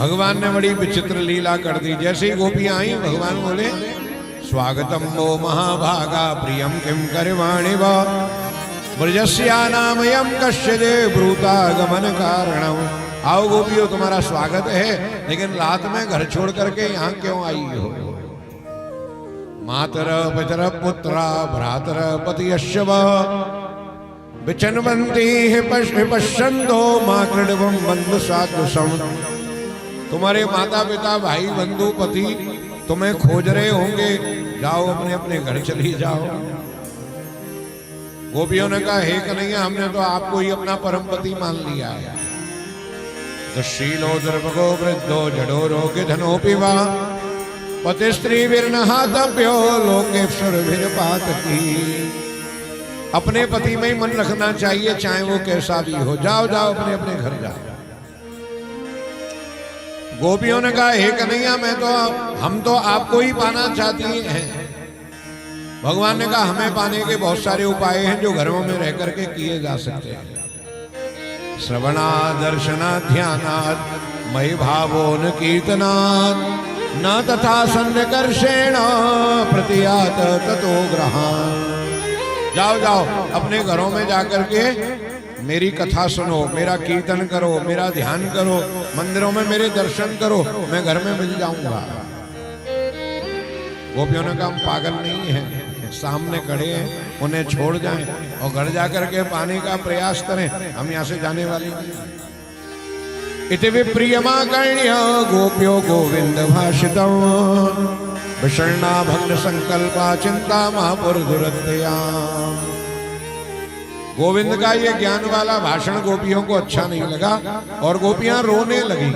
भगवान ने बड़ी विचित्र लीला कर दी। जैसे ही गोपियां आई भगवान बोले स्वागतम वो महाभागा प्रियम किम करवाणि वा ब्रजस्यानामयम कश्यदे ब्रूतागमन कारणम। आओ गोपियों तुम्हारा स्वागत है, लेकिन रात में घर छोड़ करके यहाँ क्यों आई हो? मातर पितर पुत्रा भ्रातर पतियश्च वा विचन्वन्ति पश्यन्तो मां कृडवं बंधु सादृशम्। तुम्हारे माता पिता भाई बंधु पति तुम्हें खोज रहे होंगे, जाओ अपने अपने घर चली जाओ। गोपियों ने कहा हे कन्हैया, हमने तो आपको ही अपना परम पति मान लिया है। तो शीलो द्रवगो वृद्धो जडो रोगे धनोपि वा पति स्त्री विर्नहातव्यो लोकेश्वर पातकी। अपने पति में ही मन रखना चाहिए, चाहे वो कैसा भी हो। जाओ जाओ अपने अपने घर जाओ। गोपियों ने कहा हे कन्हैया, हम तो आपको ही पाना चाहती हैं। भगवान ने कहा हमें पाने के बहुत सारे उपाय हैं जो घरों में रह करके किए जा सकते हैं। श्रवणा दर्शना ध्यानात् मयि भावोन कीर्तनात् न तथा सन्निकर्षेण प्रतियात ततो ग्रहान्। जाओ जाओ अपने घरों में जाकर के मेरी कथा सुनो, मेरा कीर्तन करो, मेरा ध्यान करो, मंदिरों में मेरे दर्शन करो, मैं घर में मिल जाऊंगा। गोपियों ने कहा हम पागल नहीं हैं, सामने खड़े हैं, उन्हें छोड़ जाएं और घर जाकर के पाने का प्रयास करें, हम यहाँ से जाने वाले नहीं। इति विप्रियमाकर्ण्य गोप्यो गोविंद भाषितम् विषण्णा भग्न संकल्पा चिंता महापुरदुरतया। गोविंद का ये ज्ञान वाला भाषण गोपियों को अच्छा नहीं लगा और गोपियां रोने लगी।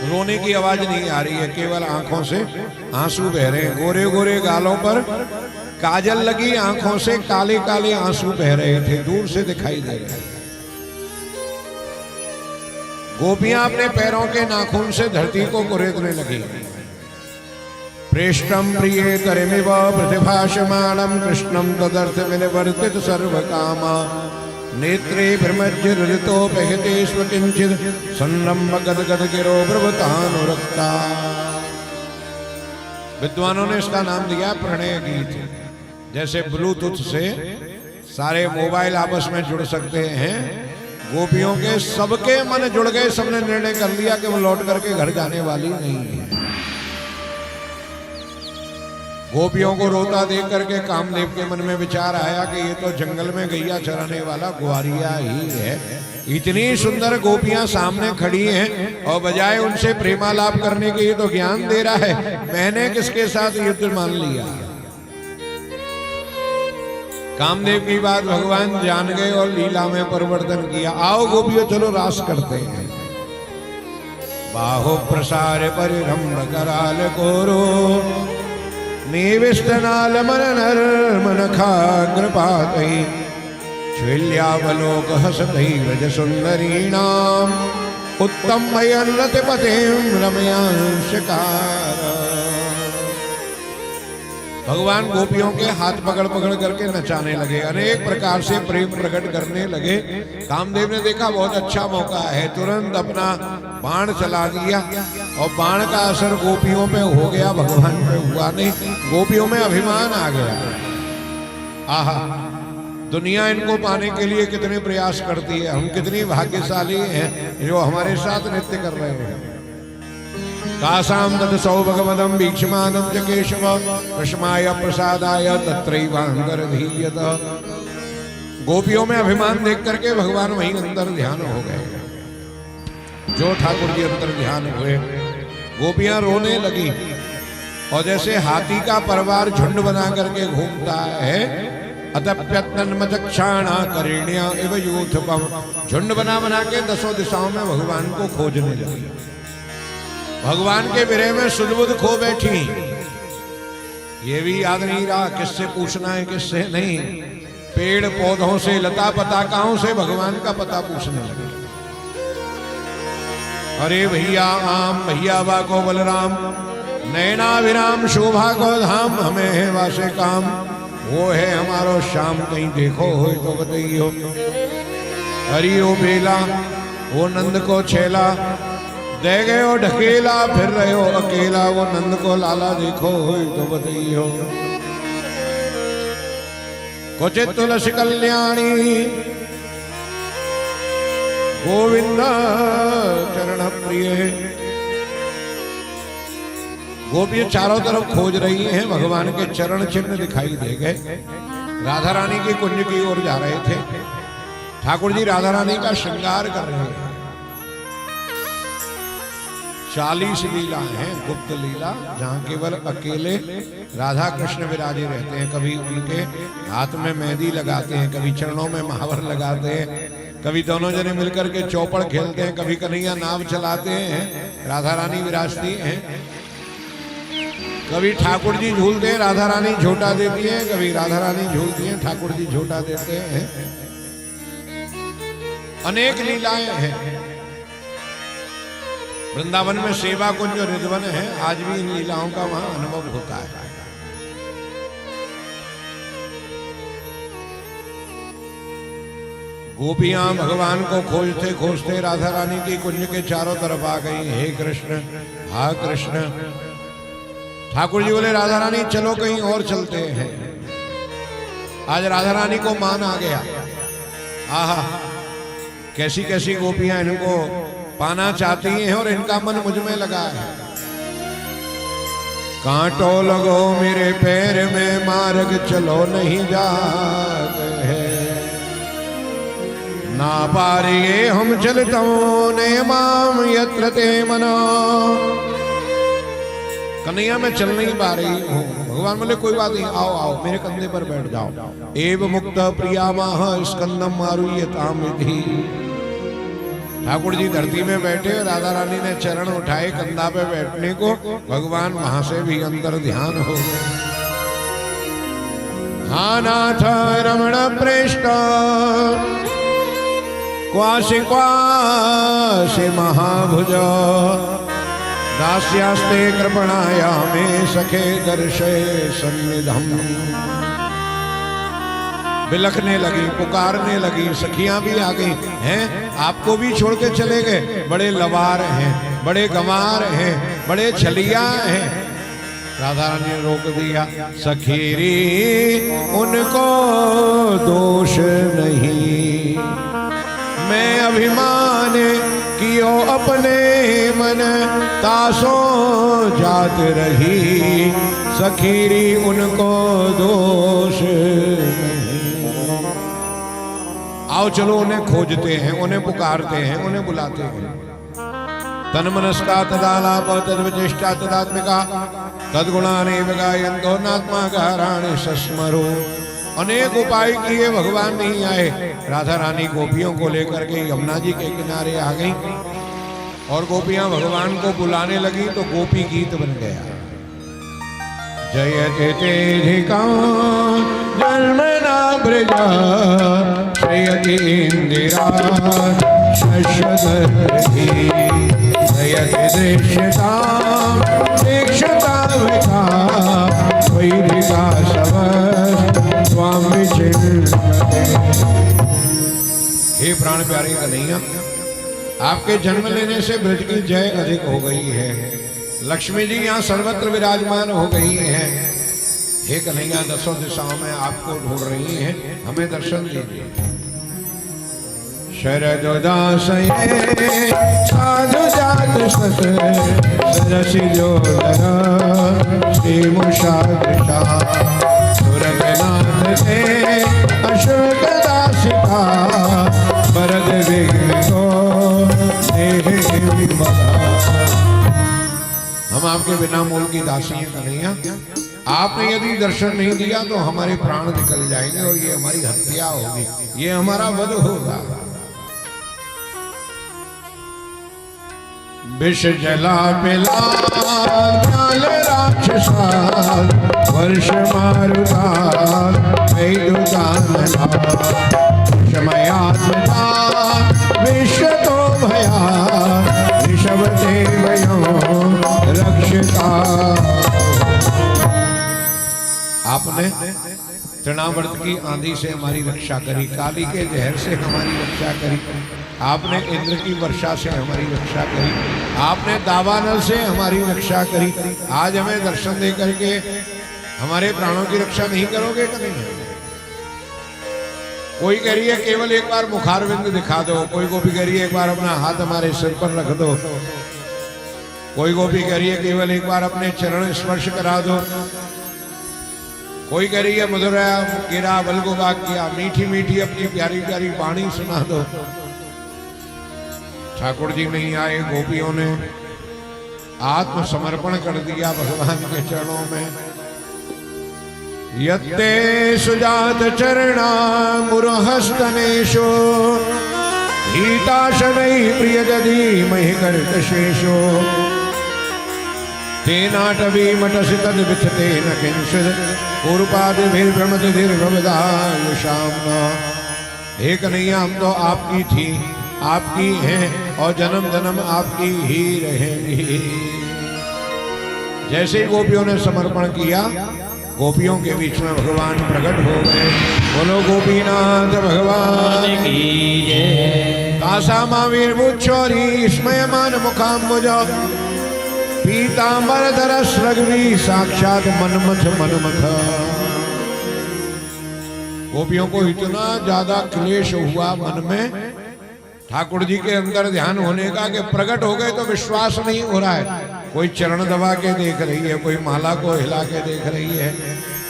रोने की आवाज नहीं आ रही है, केवल आंखों से आंसू बह रहे हैं। गोरे गोरे गालों पर काजल लगी, आंखों से काले काले आंसू बह रहे थे, दूर से दिखाई दे रहे थे। गोपियां अपने पैरों के नाखून से धरती को कुरेदने लगी। प्रेष्टम प्रिये तरमिव प्रतिभाषमाणं कृष्णं तदर्थ विनिवर्तित सर्वकामा नेत्रे ब्रह्मज्जरितोपहते स्वकिंचित् सन्नम्ब गदगद गिरो ब्रवतानुरक्ता। विद्वानों ने इसका नाम दिया प्रणय गीत। जैसे ब्लूटूथ से सारे मोबाइल आपस में जुड़ सकते हैं, गोपियों के सबके मन जुड़ गए। सबने निर्णय कर लिया कि वो लौट करके घर जाने वाली नहीं है। गोपियों को रोता देख करके कामदेव के मन में विचार आया कि ये तो जंगल में गैया चराने वाला ग्वारिया ही है। इतनी सुंदर गोपियां सामने खड़ी हैं और बजाय उनसे प्रेमालाप करने के ये तो ज्ञान दे रहा है, मैंने किसके साथ युद्ध मान लिया। कामदेव की बात भगवान जान गए और लीला में परिवर्तन किया। आओ गोपियों चलो रास करते हैं। बाहो प्रसार परिरंभ कराल कोरो निविष्टनाल मननर मनखाग्रपातै श्विल्यावलोक हसतै व्रज सुंदरीणाम उत्तम मयनरतिपतिं रमयांशकार। भगवान गोपियों के हाथ पकड़ पकड़ करके नचाने लगे, अनेक प्रकार से प्रेम प्रकट करने लगे। कामदेव ने देखा बहुत अच्छा मौका है, तुरंत अपना बाण चला दिया और बाण का असर गोपियों पे हो गया, भगवान पे हुआ नहीं। गोपियों में अभिमान आ गया। आहा, दुनिया इनको पाने के लिए कितने प्रयास करती है, हम कितनी भाग्यशाली हैं जो हमारे साथ नृत्य कर रहे हैं। तासाम तत् सौभगवदं वीक्षमानं च केशव कृष्णाय प्रसादाय तत्रैवान्तर्धीयत। गोपियों में अभिमान देख करके भगवान वहीं अंदर ध्यान हो गए। जो ठाकुर जी अंदर ध्यान हुए, गोपियां रोने लगी। और जैसे हाथी का परिवार झुंड बना करके घूमता है, अतप्यत्नन्मचक्षाणा करिण्या इव यूथपम, झुंड बना बना के दसों दिशाओं में भगवान को खोजने लगी। भगवान के विरह में सुध-बुध खो बैठी। ये भी याद नहीं रहा किससे पूछना है किससे नहीं। पेड़ पौधों से, लता पताकाओं से भगवान का पता पूछने लगे। अरे भैया आम, भैया बाको बलराम, नैना विराम शोभा को धाम, हमें है वासे काम, वो है हमारो श्याम, कहीं देखो हो तो बताइयो। हरि ओ बेला, वो नंद को छेला, दे गए हो ढकेला, फिर रहे हो अकेला, वो नंद को लाला देखो तो बताइयो। क्वचित तुलसी कल्याणी गोविंद चरण प्रिय। गोपियां चारों तरफ खोज रही हैं, भगवान के चरण चिन्ह दिखाई दे गए। राधा रानी की कुंज की ओर जा रहे थे। ठाकुर जी राधा रानी का श्रृंगार कर रहे हैं। 40 लीला हैं, गुप्त लीला, जहां केवल अकेले राधा कृष्ण विराजे रहते हैं। कभी उनके हाथ में मेहंदी लगाते हैं, कभी चरणों में महावर लगाते हैं, कभी दोनों जने मिलकर के चौपड़ खेलते हैं, कभी कन्हैया नाव चलाते हैं, राधा रानी विराजती हैं। कभी ठाकुर जी झूलते हैं, राधा रानी झोटा देती है, कभी राधा रानी झूलती हैं, ठाकुर जी झोटा देते हैं। अनेक लीलाएं हैं। वृंदावन में सेवा कुंज और रिजवन है, आज भी इन लीलाओं का वहां अनुभव होता है। गोपियां भगवान को खोजते खोजते राधा रानी की कुंज के चारों तरफ आ गई। हे कृष्ण, हा कृष्ण। ठाकुर जी बोले राधा रानी चलो कहीं और चलते हैं। आज राधा रानी को मान आ गया। आहा, कैसी कैसी गोपियां इनको पाना चाहती हैं और इनका मन मुझ में लगा है। कांटो लगो मेरे पैर में, मार्ग चलो नहीं जाते हैं। ना पारिए हम चलता ने माम यत्र ते मनो। कन्हैया मैं चल नहीं पा रही हूँ। भगवान बोले कोई बात नहीं, आओ आओ मेरे कंधे पर बैठ जाओ। एव मुक्त प्रिया माह स्कंदम मारुयताम विधि। ठाकुर जी धरती में बैठे, राधा रानी ने चरण उठाए कंधा पे बैठने को। भगवान वहां से भी अंदर ध्यान हो गए। हा नाथ रमण प्रेष्ठ क्वासि क्वासि महाभुज। दास्यास्ते कृपणाया में सखे दर्शे सन्निधम। बिलखने लगी, पुकारने लगी, सखियां भी आ गई हैं। आपको भी छोड़ के चले गए, बड़े लवार हैं, बड़े गंवार हैं, बड़े छलिया हैं। राधा रानी ने रोक दिया। सखीरी उनको दोष नहीं, मैं अभिमान कियो अपने मन, तासो जात रही। सखीरी उनको दोष नहीं। आओ चलो उन्हें खोजते हैं, उन्हें पुकारते हैं, उन्हें बुलाते हैं। तन मनस्का तदालाप तद्विचेष्टा तदात्मिका तद्गुणानेव गायन्तो नात्मा गाराणि सस्मरो। अनेक उपाय किए, भगवान नहीं आए। राधा रानी गोपियों को लेकर के यमुना जी के किनारे आ गई और गोपियां भगवान को बुलाने लगी तो गोपी गीत बन गया। जयते तेधिका जन्मना ब्रजा श्रेयति इंदिरा शश्वती। जयते दृश्यता दीक्षता विका वैदिका सवस स्वामी चिन्मते। हे प्राण प्यारे कन्हैया, आपके जन्म लेने से ब्रज की जय अधिक हो गई है। लक्ष्मी जी यहाँ सर्वत्र विराजमान हो गई हैं। हे कन्हैया, दसों दिशाओं में आपको ढूंढ रही हैं, हमें दर्शन दीजिए। शरद उदास साधु जात सत सरसी जोदरा श्री मुषादृशा। सुरगनाथ से अशोक दासिका भरत विघ्न को हम आपके बिना मोल की दासी हैं कन्हैया। आपने यदि दर्शन नहीं दिया तो हमारे प्राण निकल जाएंगे और ये हमारी हत्या होगी, ये हमारा वध होगा। विष जला पिला काल राक्षसा वर्ष मारुता वैदुदानना। क्षमयात्मता विश्व तो भया ऋषभ देवयो रक्षिता। आपने तृणावर्त की आंधी से हमारी रक्षा करी, काली के जहर से हमारी रक्षा करी, आपने इंद्र की वर्षा से हमारी रक्षा करी। आपने दावानल से हमारी रक्षा करी, आज हमें दर्शन दे करके हमारे प्राणों की रक्षा नहीं करोगे कि नहीं? कोई कह रही है केवल एक बार मुखारविंद दिखा दो, कोई गोपी कह रही है एक बार अपना हाथ हमारे सिर पर रख दो, कोई गोपी कह रही है केवल एक बार अपने चरण स्पर्श करा दो, कोई कह रही है मधुरा गिरा बलगोबा किया, मीठी मीठी अपनी प्यारी प्यारी वाणी सुना दो। ठाकुर जी नहीं आए, गोपियों ने आत्मसमर्पण कर दिया भगवान के चरणों में। यत्ते सुजात चरणा मुरहस्तनेशो भीताशनै प्रियदधि महि कर्तशेषो तेनाटवी मटसि तद्विचते न किंचित् पूर्वादिभिर्भ्रमतिभिर्भवदायुषाम्ना। हे कन्हैया, हम तो आपकी थी, आपकी हैं और जन्म जन्म आपकी ही रहेंगी। जैसे ही गोपियों ने समर्पण किया, गोपियों के बीच में भगवान प्रकट हो गए। बोलो गोपीनाथ भगवान की जय। कासा महावीर मुच्छोरी स्मयमान मुखाम्बुज पीतांबर धरस रघुवी साक्षात मनमथ मनमथ। गोपियों को इतना ज्यादा क्लेश हुआ मन में ठाकुर जी के अंदर ध्यान होने का कि प्रकट हो गए तो विश्वास नहीं हो रहा है। कोई चरण दबा के देख रही है, कोई माला को हिला के देख रही है,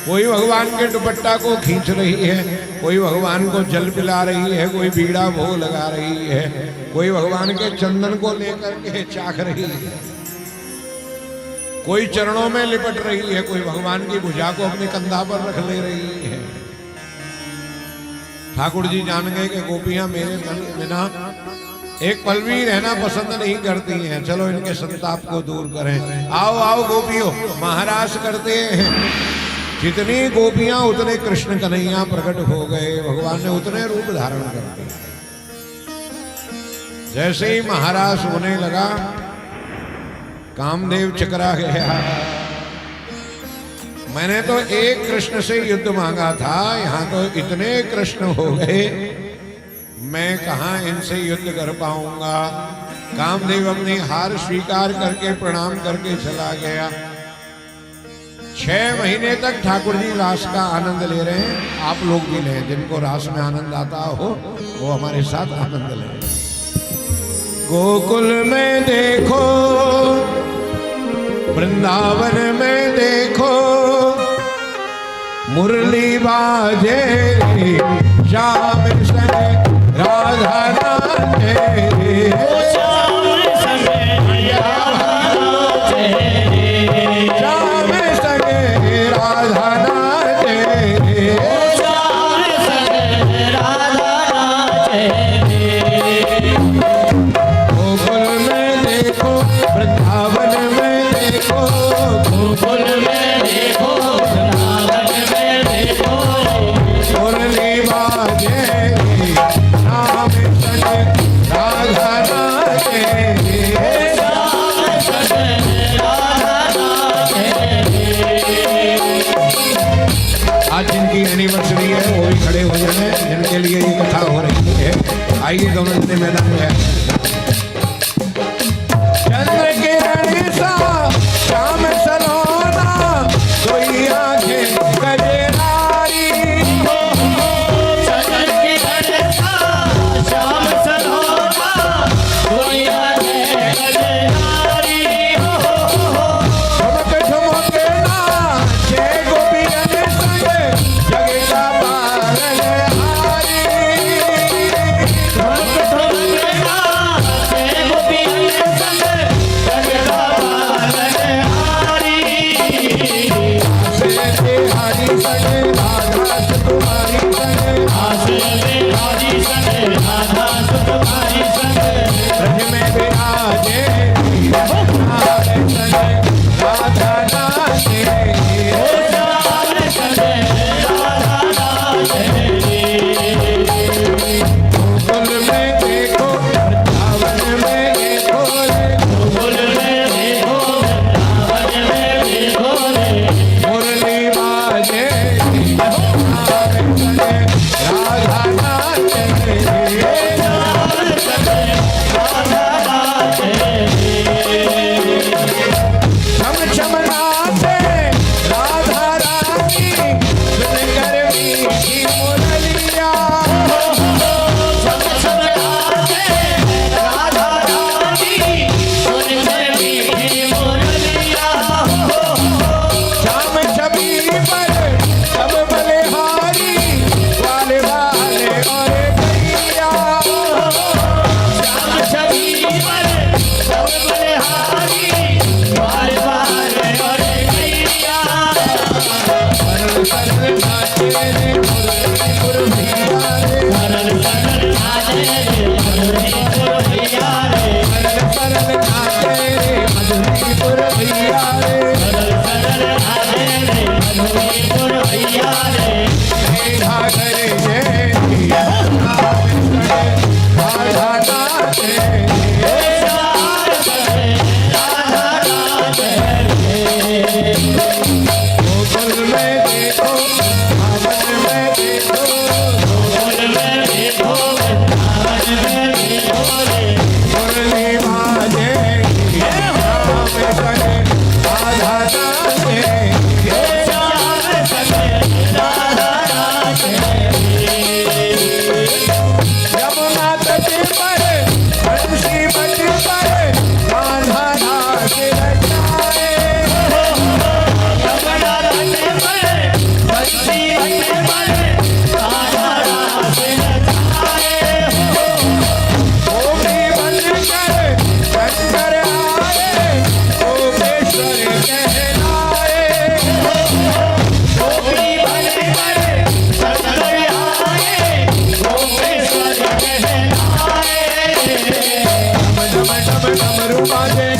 कोई भगवान के दुपट्टा को खींच रही है, कोई भगवान को जल पिला रही है, कोई बीड़ा भोग लगा रही है, कोई भगवान के चंदन को लेकर के चाख रही है, कोई चरणों में लिपट रही है, कोई भगवान की भुजा को अपने कंधा पर रख ले रही है। ठाकुर जी जान गए कि गोपियां मेरे मन बिना एक पल भी रहना पसंद नहीं करती हैं, चलो इनके संताप को दूर करें। आओ आओ गोपियों, महाराज करते हैं। जितनी गोपियां उतने कृष्ण कन्हैया प्रकट हो गए, भगवान ने उतने रूप धारण कर दिए। जैसे ही महाराज होने लगा, कामदेव चकरा गया। मैंने तो एक कृष्ण से युद्ध मांगा था, यहाँ तो इतने कृष्ण हो गए, मैं कहाँ इनसे युद्ध कर पाऊंगा। कामदेव अपनी हार स्वीकार करके प्रणाम करके चला गया। 6 महीने तक ठाकुर जी रास का आनंद ले रहे हैं। आप लोग भी लें, जिनको रास में आनंद आता हो वो हमारे साथ आनंद लें। गोकुल में देखो, वृंदावन में देखो, मुरली बाजे श्याम संग राधा नाचे, श्याम संग राधा नाचे, श्याम संग राधा नाचे, श्याम संग राधा नाचे। गोकुल में देखो, वृंदावन में देखो, गोकुल में देखो, वृंदावन में देखो, मुरली बाजे श्याम संग राधा नाचे, श्याम संग राधा नाचे। आज जिनकी एनिवर्सरी है वो भी खड़े हो जाए, जिनके लिए ये कथा हो रही है। आइए दोनों जने मैदान में। चंद्र किरण सा श्याम सलोना, कोई आंखें गजरारी, चंद्र किरण सा श्याम सलोना, कोई आंखें गजरारी, ठुमक ठुमक नाचे गोपियन संग जग का पालनहारी, ठुमक ठुमक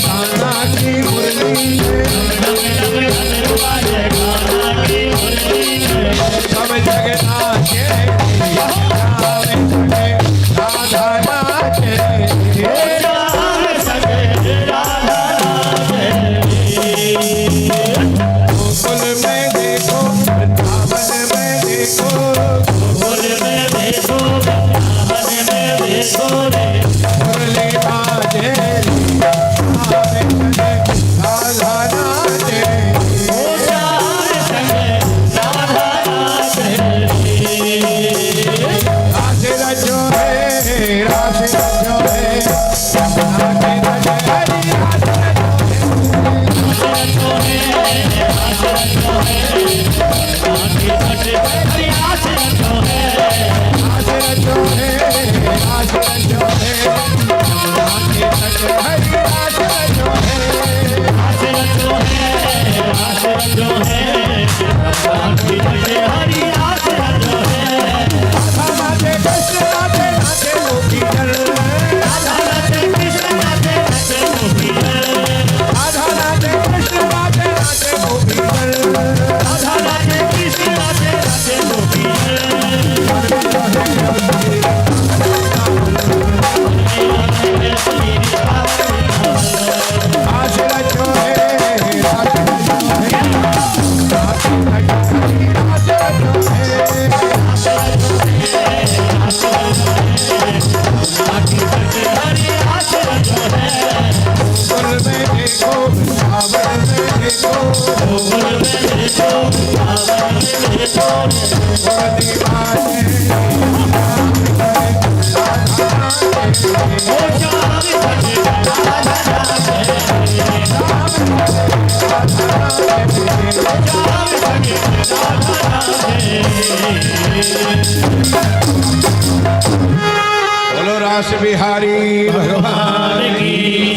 कान्हा की मुरली सब जग नाचे राधा नाचे गोकुल में देखो वृंदावन में देखो मुरली बाजे राधा नाचे राधे रजो है राधे रजो है राधे रजो हरि राधे रजो है राधे रजो है राधे रजो है राधे रजो हरि राधे रजो है राधे कृष्ण राधे राधे गोपी जन राधा राधे कृष्ण राधे राधे गोपी जन राधा राधे कृष्ण राधे राधे गोपी जन राधा राधे कृष्ण राधे राधे गोपी राधे रजो है राधे रजो है राधे रजो है गोकुल में देखो वृंदावन में देखो मुरली बाजे बोलो रास बिहारी भगवान की